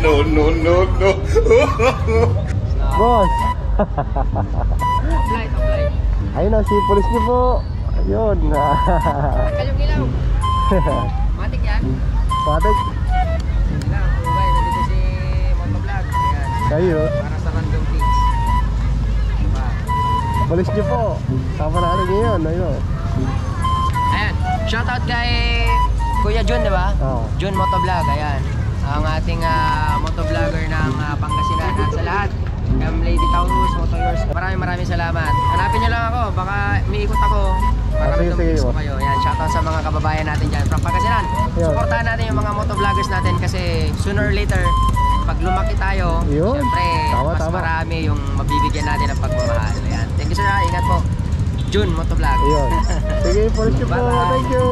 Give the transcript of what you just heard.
No, no, no, no. Boss. Apply, apply. Ayun ang si police niyo po. Ayun. Tanggal yung ilaw. Matik yan. Patik. Ilaw, ubay, nandito si Motovlog. Ayan. Kayo. Para sa random pics. Diba? Police niyo po. Sama na ano ngayon. Ayun. Ayan. Shoutout kay Kuya Jun, di ba? Oo. Jun Motovlog, ayan. Ang ating motovlogger ng Pangasinan. At sa lahat, Lady Taurus, Motoyours, maraming salamat. Hanapin nyo lang ako, baka umiikot ako. Para sige, random pics ko boss. kayo. Ayan, shoutout sa mga kababayan natin dyan from Pangasinan. Ayun. Supportahan natin yung mga motovloggers natin kasi sooner or later, pag lumaki tayo, Yun. syempre, mas Tama. marami yung mabibigyan natin ng pagmamahal. Ayan. Thank you sir, ingat po. Jun Motovlog. Ayun. Sige, police niyo po. Bye-bye. Thank you.